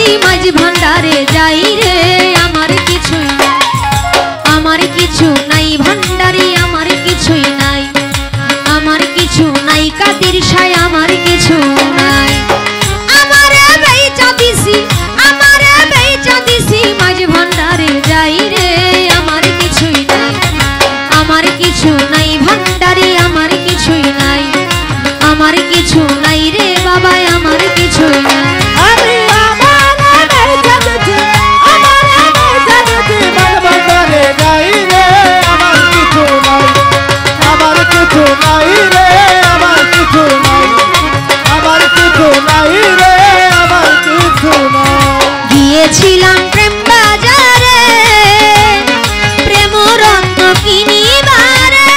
দিছি মাঝ ভান্ডারে যাই রে আমার কিছুই নাই ভান্ডারি আমার কিছুই নাই আমার কিছু নাই কাদির শাহ আমার কিছু নাই আমারে বেচা দিছি মাঝ ভান্ডারে যাই রে আমার কিছুই নাই ভান্ডারি আমার কিছুই নাই আমার কিছু নাই রে বাবা আমার কিছুই নাই গিয়েছিলাম প্রেম বাজারে প্রেম রত্ন কিনিবারে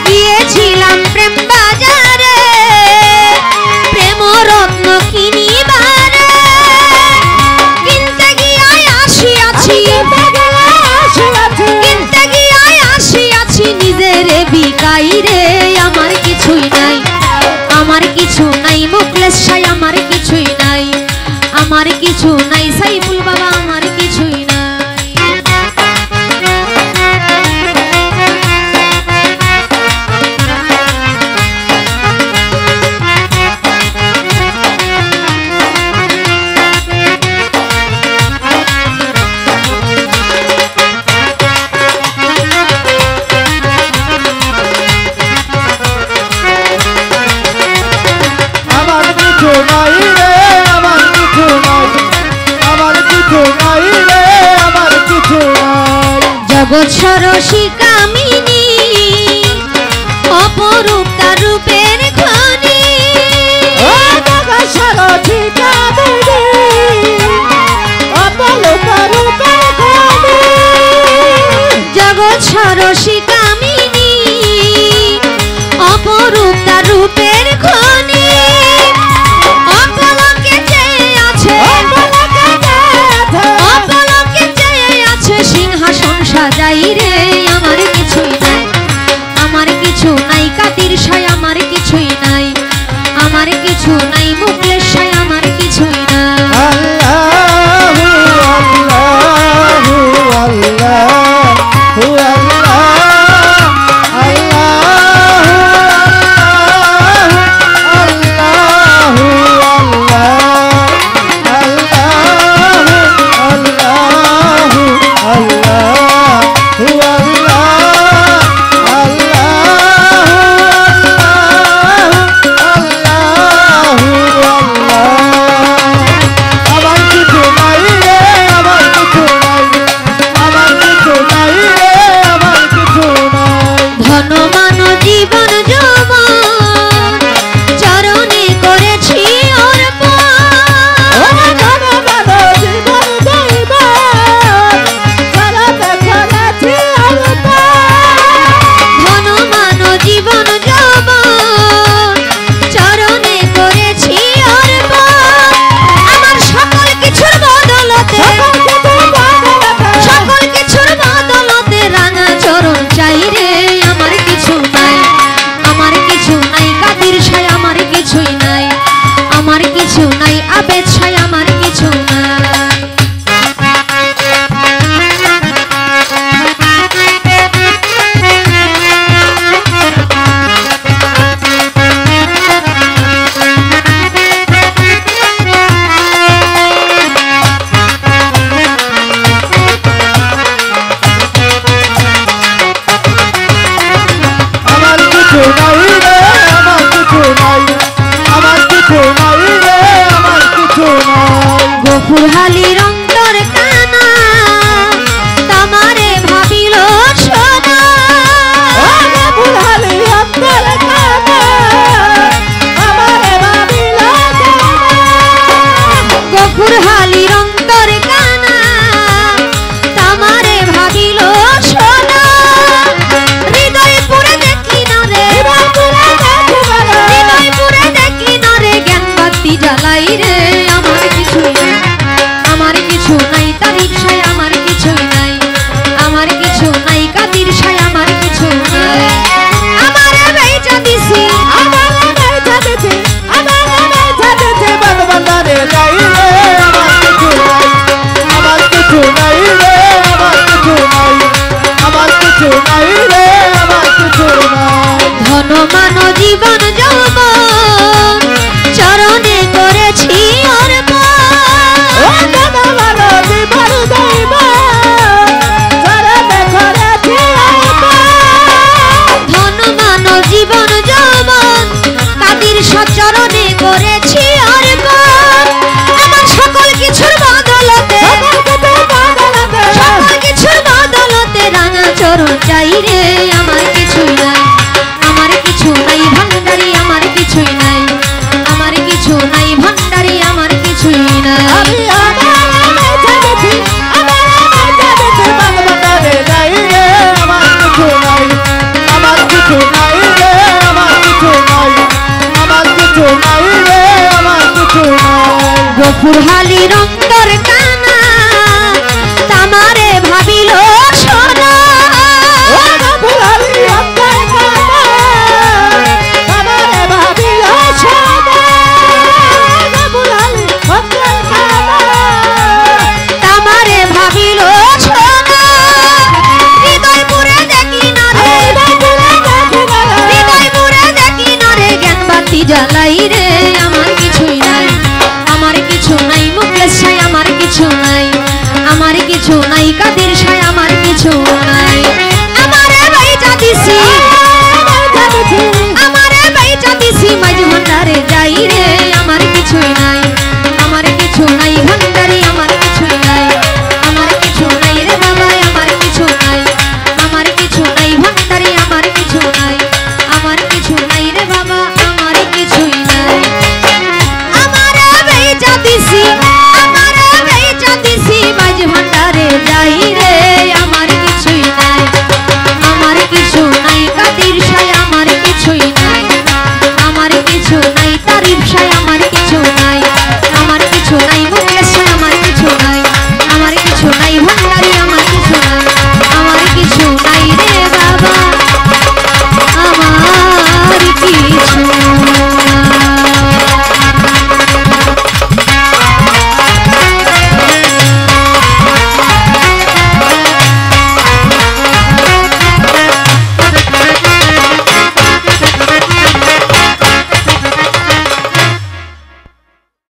গিয়েছিলাম প্রেম বাজারে প্রেম রত্ন কিনিবারে কিনতে গিয়ে আসিয়াছি নিজের বিকাই রে আমার কিছুই নাই মুখলেস শাহ আমার কিছুই নাই সাইফুল বাবা আমার কিছুই নাই জগৎ সরসী কামিনী অপরূপ তার রূপের খনি জগৎ সরসী কামিনী অপরূপ তার রূপের খনি অপলকে চেয়ে আছে সিংহাসন সাজাই রে আমার কিছু নাই কাদির শাহ আমার কিছুই নাই মুখলেস শাহ আমার কিছুই নাই গফুরহালির অন্তর কানা তামারে ভাবিল সোনা গফুরহালির অন্তর কানা তামারে ভাবিল সোনা হৃদয় পুরে দেখি না রে জ্ঞান বাতি জ্বালাই রে আমার কিছু নাই তারিক শাহ আমার কিছু নাই কাদির শাহ আমার কিছু ফুরহালির অন্তর কানা তামারে ভাবিল সোনা ফুরহালির অন্তর কানা তামারে ভাবিল সোনা ফুরহালির অন্তর কানা তামারে ভাবিল সোনা হৃদয় পুরে দেখি না রে হৃদয় পুরে দেখি না রে জ্ঞান বাতি জ্বালাই রে আমার কিছুই নাই আমার কিছু নাই মুকেশ সাই আমার কিছু নাই কাদের সাই